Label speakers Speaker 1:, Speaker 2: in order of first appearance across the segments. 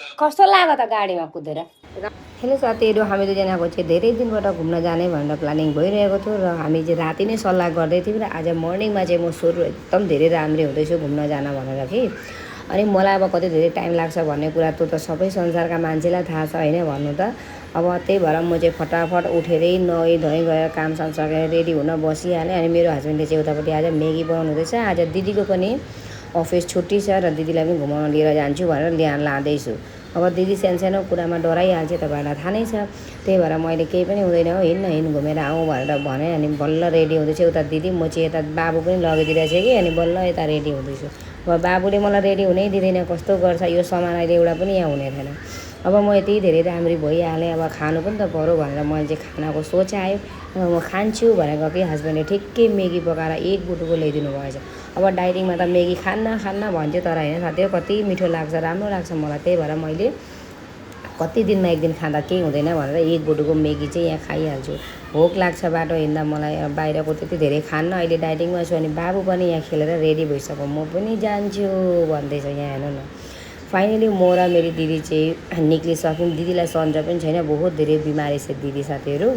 Speaker 1: कस्तो लाग्यो त गाडीमा कुदेर? हेलो साथीहरू, हामी दुईजनाको चाहिँ धेरै दिनबाट घुम्न जाने भनेर प्लानिङ भइरहेको थियो र हामी चाहिँ राति नै सल्लाह गर्दै थियौँ र आज मर्निङमा चाहिँ म सुरु एकदम धेरै राम्रै हुँदैछु घुम्न जान भनेर कि। अनि मलाई अब कति धेरै टाइम लाग्छ भन्ने कुरा त सबै संसारका मान्छेलाई थाहा छ होइन भन्नु त। अब त्यही भएर म चाहिँ फटाफट उठेरै नुहाइ धुवाइ गएर कामसाम सकेर रेडी हुन बसिहालेँ। अनि मेरो हस्बेन्डले चाहिँ उतापट्टि आज म्यागी बनाउनु हुँदैछ। आज दिदीको पनि अफिस छुट्टी छ र दिदीलाई पनि घुमाउन लिएर जान्छु भनेर लाँदैछु। अब दिदी सानो कुरामा डराइहाल्छ, तपाईँहरूलाई थाहा नै छ। त्यही भएर मैले केही पनि हुँदैन हो, हिँड घुमेर आउँ भनेर भने। अनि बल्ल रेडी हुँदैछु उता दिदी, म चाहिँ यता बाबु पनि लगिदिरहेको छु कि। अनि बल्ल यता रेडी हुँदैछु। अब बाबुले मलाई रेडी हुनै दिँदैन, कस्तो गर्छ यो सामान अहिले एउटा पनि यहाँ हुने थिएन। अब म यति धेरै राम्री भइहालेँ, अब खानु पनि त पऱ्यो भनेर मैले चाहिँ खानाको सोच आयो। अब म खान्छु भनेको कि हस्बेन्डले ठिक्कै म्यागी पकाएर एक बुटुको ल्याइदिनु भएछ। अब डाइटिङमा त म्यागी खान्न भन्थ्यो, तर होइन साथीहरू कति मिठो लाग्छ, राम्रो लाग्छ मलाई। त्यही भएर मैले कति दिनमा एक दिन खाँदा केही हुँदैन भनेर एक बुटुको म्यागी चाहिँ यहाँ खाइहाल्छु। भोक लाग्छ बाटो हिँड्दा मलाई, बाहिरको त्यति धेरै खान्न, अहिले डाइटिङमा छु। अनि बाबु पनि यहाँ खेलेर रेडी भइसक्यो, म पनि जान्छु भन्दैछ यहाँ हेर्नु न। फाइनली म र मेरी दिदी चाहिँ निक्लिसक्यौँ। दिदीलाई सन्चो पनि छैन, बहुत धेरै बिमारी छ दिदी साथीहरू।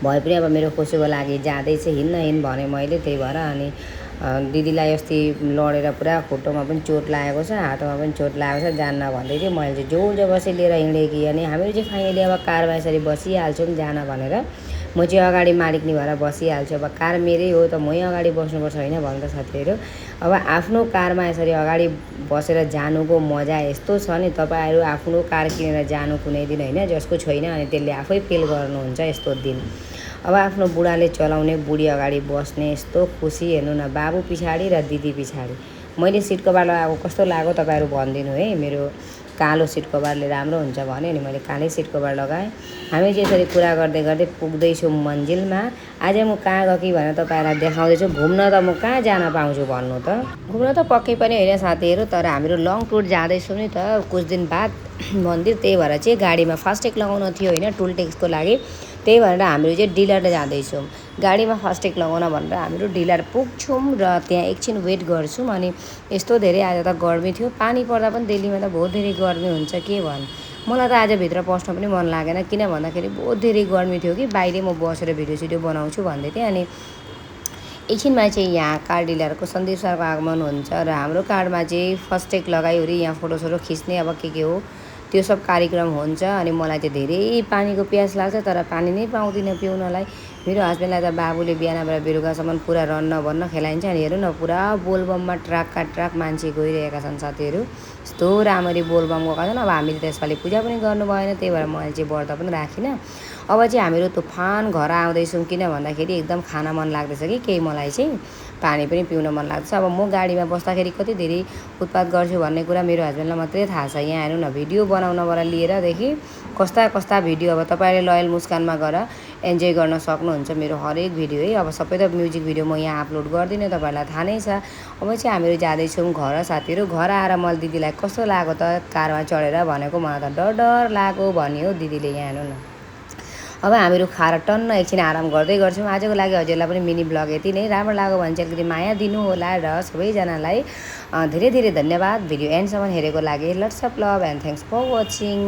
Speaker 1: भए पनि अब मेरो खुसीको लागि जाँदैछ, हिँड भने मैले। त्यही भएर अनि दिदीलाई अस्ति लडेर पुरा खुट्टोमा पनि चोट लागेको छ, हातमा पनि चोट लागेको छ, जान्न भन्दै थियो। मैले चाहिँ जोर जबरजस्ती लिएर हिँडेँ कि। अनि हामीहरू चाहिँ फाइनली अब कारमा यसरी बसिहाल्छौँ जान भनेर। म चाहिँ अगाडि मालिकनी भएर बसिहाल्छु। अब कार मेरै हो त मै अगाडि बस्नुपर्छ होइन भन्नु त साथीहरू। अब आफ्नो कारमा यसरी अगाडि बसेर जानुको मजा यस्तो छ नि, तपाईँहरू आफ्नो कार किनेर जानु कुनै दिन होइन, जसको छैन अनि त्यसले आफै फिल गर्नुहुन्छ यस्तो दिन। अब आफ्नो बुढाले चलाउने, बुढी अगाडि बस्ने, यस्तो खुसी हेर्नु न। बाबु पछाडि र दिदी पछाडि। मैले सिट कभर लगाएको कस्तो लाग्यो तपाईँहरू भनिदिनु है। मेरो कालो सिट कभरले राम्रो हुन्छ भने अनि मैले कालै सिट कभर लगाएँ। हामी चाहिँ यसरी कुरा गर्दै गर्दै पुग्दैछौँ मन्जिलमा। आज म कहाँ गएँ कि भनेर तपाईँहरूलाई देखाउँदैछु। घुम्न त म कहाँ जान पाउँछु भन्नु त। घुम्न त पक्कै पनि होइन साथीहरू, तर हामीहरू लङ टुर जाँदैछौँ नि त कुछ दिन बाद मन्दिर। त्यही भएर चाहिँ गाडीमा फास्ट्याग लगाउन थियो होइन, टोल ट्याक्सको लागि। त्यही भनेर हामीहरू चाहिँ डिलर जाँदैछौँ। गाडीमा फास्ट्याग लगाउन भनेर हामीहरू डिलर पुग्छौँ र त्यहाँ एकछिन वेट गर्छौँ। अनि यस्तो धेरै आज त गर्मी थियो, पानी पर्दा पनि दिल्लीमा त बहुत धेरै गर्मी हुन्छ के भन्नु। मलाई त आज भित्र पस्न पनि मन लागेन, किन भन्दाखेरि बहुत धेरै गर्मी थियो कि। बाहिरै म बसेर भिडियो सिडियो बनाउँछु भन्दै थिएँ। अनि एकछिनमा चाहिँ यहाँ कार डिलरको सन्दीप सरको आगमन हुन्छ र हाम्रो कारमा चाहिँ फास्ट्याग लगाइवरी यहाँ फोटोसोटो खिच्ने अब के हो त्यो सब कार्यक्रम हुन्छ। अनि मलाई चाहिँ धेरै पानीको प्यास लाग्छ, तर पानी नै पाउँदिनँ पिउनलाई। मेरो हस्बेन्डलाई त बाबुले बिहानबाट बेलुकासम्म पुरा रन्न भन्न खेलाइन्छ। अनि हेर्नु न, पुरा बोलबममा ट्राकका ट्राक मान्छे गइरहेका छन् साथीहरू। यस्तो राम्ररी बोलबम गएका छन्। अब हामीले त्यसपालि पूजा पनि गर्नु भएन, त्यही भएर मैले चाहिँ व्रत पनि राखिनँ। अब चाहिँ हामीहरू तुफान घर आउँदैछौँ, किन भन्दाखेरि एकदम खान मन लाग्दैछ कि केही, मलाई चाहिँ पानी पनि पिउन मन लाग्छ। अब म गाडीमा बस्दाखेरि कति धेरै उत्पात गर्छु भन्ने कुरा मेरो हस्बेन्डलाई मात्रै थाहा छ। यहाँ हेर्नु न, भिडियो बनाउनबाट लिएरदेखि कस्ता भिडियो अब तपाईँले लयल मुस्कानमा गएर इन्जोय गर्न सक्नुहुन्छ मेरो हरेक भिडियो है। अब सबै त म्युजिक भिडियो म यहाँ अपलोड गर्दिनँ, तपाईँहरूलाई थाहा नै छ। अब चाहिँ हामीहरू जाँदैछौँ घर साथीहरू। घर आएर मैले दिदीलाई कस्तो लाग्यो त कारमा चढेर भनेको, मलाई त डर लाग्यो भन्यो दिदीले। यहाँ हेर्नु न, अब हामीहरू खाएर टन्न एकछिन आराम गर्दै गर्छौँ। आजको लागि हजुरलाई पनि मिनी ब्लग यति नै। राम्रो लाग्यो भने चाहिँ अलिकति माया दिनु होला र सबैजनालाई धेरै धेरै धन्यवाद भिडियो एन्डसम्म हेरेको लागि। Lots of love and thanks for watching.